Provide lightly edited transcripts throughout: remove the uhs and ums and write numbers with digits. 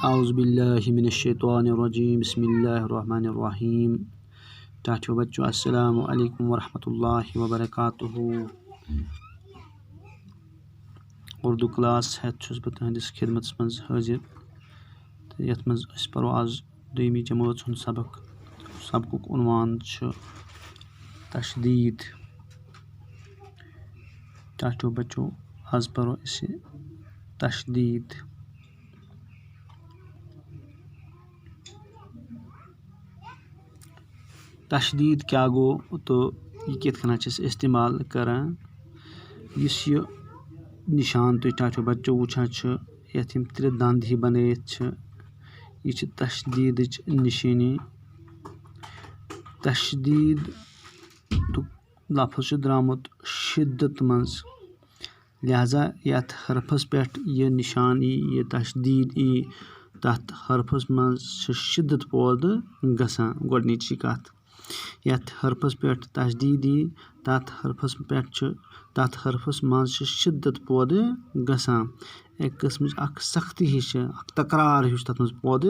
औज़ुबिल्लाहिमिनश्शैतानिर्रजीम बिस्मिल्लाहिर्रहमानिर्रहीम। टाठियो बच्चों अस्सलामु अलैकुम वरहमतुल्लाहि वबरकातुहू। उर्दू क्लास हेत छुस बह तुहंदिस खिदमत मज हाजिर। तो यथ मज अस परो आज दुयमी जमात हुंद सबक। सबकुक उन्वान छ तशदीद। टाठियो बच्चों आज परो अस तशदीद। तशदीद क्या गो तो यह कित कन इस्तेमाल करान। इस निशान तुम टाठियो बच्चों वुचान यथ यम त्रे दंद ही बनयित यह तशदीद निशानी। तशदीद लफ्ज़ द्रामुत शिद्दत मज, लिहाजा यथ हरफस पे यह निशान यह तशदीद तथ हरफस मज शिद्दत पौद गसान। गोडनिची कथ यथ हरफस पे तशदीद तथ हरफस मज शिद्दत पौद गसान। एक किस्म सख्ती हिश तकरार हिश तथ मज पौद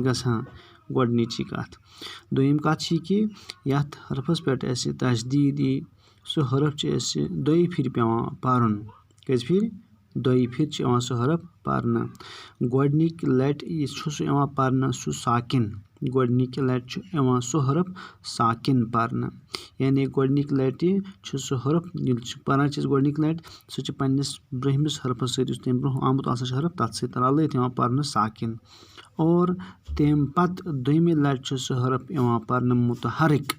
गसान। गोडनिची कथ दोयम कथ कि यथ हरफस पे तशदीद सह हरफ दोई फिर पेवान पारुन। कज फिर दोई फिर सह हरफ पारना। गोडनिक लट यह पारना सह साकिन। गोडनिक लट सह हरफ साकिन पारना। यानी गोडनिक लट सह हरफ पारान गोडनिक लट सह पन्निस ब्रहमिस हरफस सत तम ब्रोह आमुत हरफ तथ सत रलित पारना साकिन। और तम पत दोयमि लट सह हरफ पारना मुतहरिक।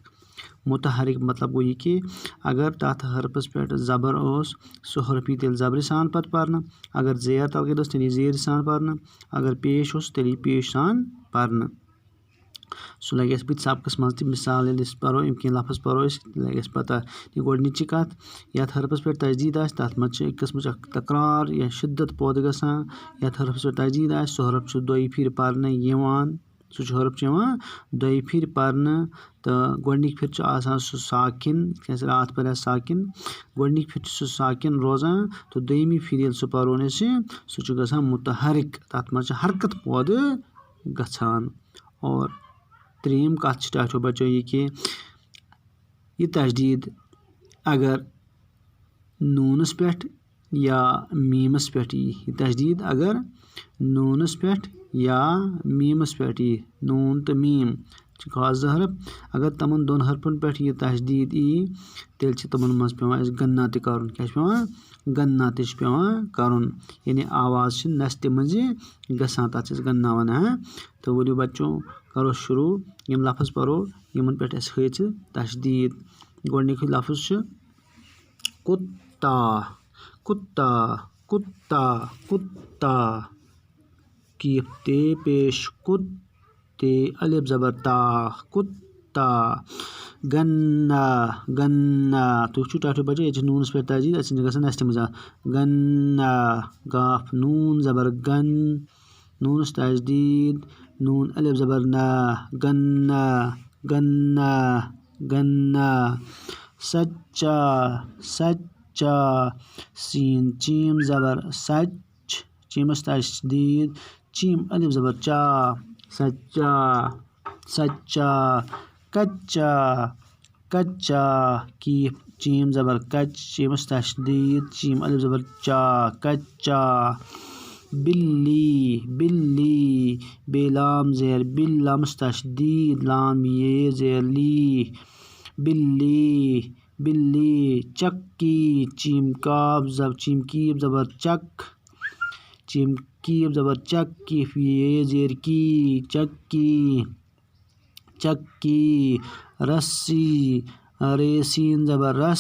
मुतहरिक मतलब गो यह कि अगर तथ हरफस पे जबर सह हरफ यी तेल जबर सान पत पारना। अगर जेर तल गई तेल जेर सान पारना। अगर पेश तेल पेश सान पारना। सह लगे बत सबकस मज मिसाल परो कह लफ्ज़ परो लगे पता। गोडनिची कथ यथ हरफस पे तशदीद तथ मज एक किस्म तकरार या शिद्दत पौद गसान। यथ हरफस पे तशदीद सह हरफ दोई फिर पारना यवान। सह हरफ दोई फिर पारना। तो गोडनिक फिर सह साकिन रात पर साकिन। गोडनिक फिर सह साकिन रोजान। तो दोयमी फिर सह परोन सह गसान मुतहरिक तथ मज हरकत पौद गसान। और त्रेयम कथ टाठियो बच्चों यह कि यह तशदीद अगर नूनस पे या मीमस पे यह तशदीद अगर नूनस पे या मीमस पे नून तो मीम खास हरफ अगर तमन दोन हरफन पे यह तशदीद तेल तमन मज पेवान गन्ना तरुन। क्या पेवान गन्ना पेवान करुन। यानी आवाज़ नस्त मज गसान तथ गन्ना वनान। तो वलियो बच्चों करो शुरू यम लफ्ज़ परो यमन पे हथ तशदीद। गोडनिक लफ्ज़ कुत्ता कुत्ता कुत्ता कुत्ता। कीफ ते पेश कुत्ते अलिफ जबर ता कुत्ता। गन्ना गन्ना तुम टाठियो बच्चों ये नूनस पे तशदीद गसान नस्त मज गन्ना। गाफ नून जबर गन नूनस तशदीद नून अलिफ जबर ना गन्ना गन्ना गन्ना। सच्चा सच्चा सीन चीम जबर सच चीमस तशदीद चीम अलिफ जबर चा सच्चा सच्चा। कच्चा कच्चा कीफ चीम जबर कच चीमस तशदीद चीम अलिफ जबर चा कच्चा। बिल्ली बिल्ली बेलाम जेर बिल लामस तशदीद लाम ये जेर ली बिल्ली बिल्ली। चक्की चीम काफ चीम कीफ जबर चक चीम कीफ जबर चक कीफ ये जेर की चक्की चक्की। रस्सी रेसीन जबर रस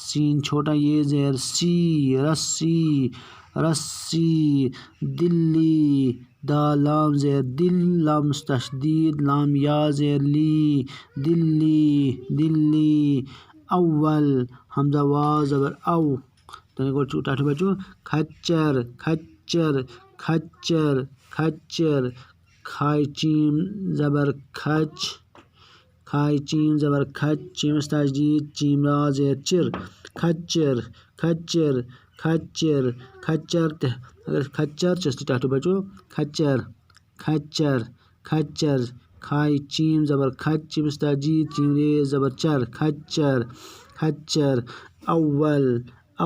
सीन छोटा ये जेर सी रस्सी रस्सी। दिल्ली दाल लाम जेर दिल लाम तशदीद लाम या जेर ली दिल्ली दिल्ली। अव्वल हमजा वाव जबर औ। तो टाठियो बच्चों खच्चर खच्चर खच्चर खच्चर। खाई चीम जबर खच खाई चीम जबर खच चीमस तशदीद चीम रा जेर चिर खच्चर खच्चर खच्चर खच्चर। अगर खच्चर टाठियो बच्चों खच्चर खच्चर खच्चर खाई चीम ज़बर खच चिम्स तजीद चीम रेज ज़बर चर खच्चर खच्चर अव्वल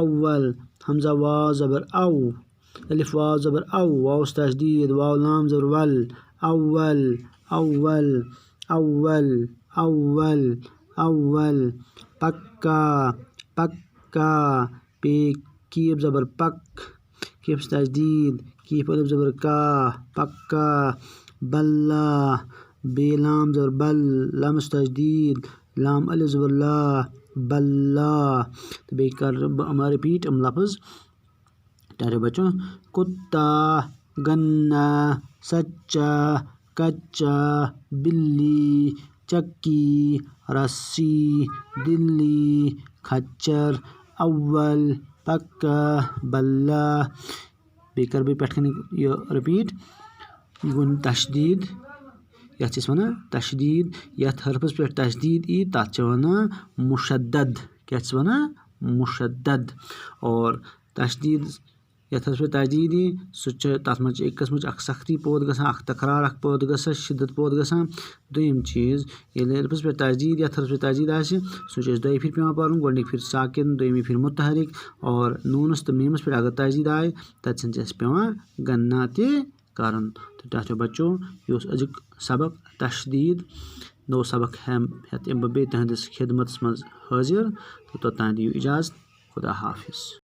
अव्वल हमज़ा वाव ज़बर औ अलिफ वाव ज़बर औ वाव तशदीद वाव लाम ज़बर वल अव्वल अव्वल अव्वल अव्वल अव्वल पक्का पक्का पे कीफ ज़बर पक कीफ तशदीद कीफ अलिफ ज़बर का पक्का बल्ला बेलाम ज़बर बल लम तशदीद लाम अलिफ ज़बर ला बल्ला। तो बे कर हमारे रिपीट हम लफ्ज़ प्यारे बच्चों कुत्ता गन्ना सच्चा कच्चा बिल्ली चक्की रस्सी दिल्ली खच्चर अव्वल पक्का बल्ला बेकर बे पे यह रिपीट यह गो तशदीद यथ वन तशदीद यथ हरफस पे तशदीद ई तथ वन मुशद्दद क्या वन मुशद्दद और तशदीद यथ पे तशदीद ई तथ मज एक किस्म सख्ती पौद गसान तकरार पौद गसान शिद्दत पौद गसान दोयम चीज़ ये हरफस पे तशदीद यथ हरफस पे तशदीद आसे सो दो फिर पे पढ़ गोडनिक फिर साकिन दोयमी फिर मुतहरिक और नूनस तो मीमस पे अगर तशदीद आए तथन पे गन्ना ते कारण। तो चाचो बच्चों यह अजुक सबक तशदीद नो सबक हम बे तुहंदिस खिदमत मज हाजिर तो तोतान दियो इजाज़त खुदा हाफिज़।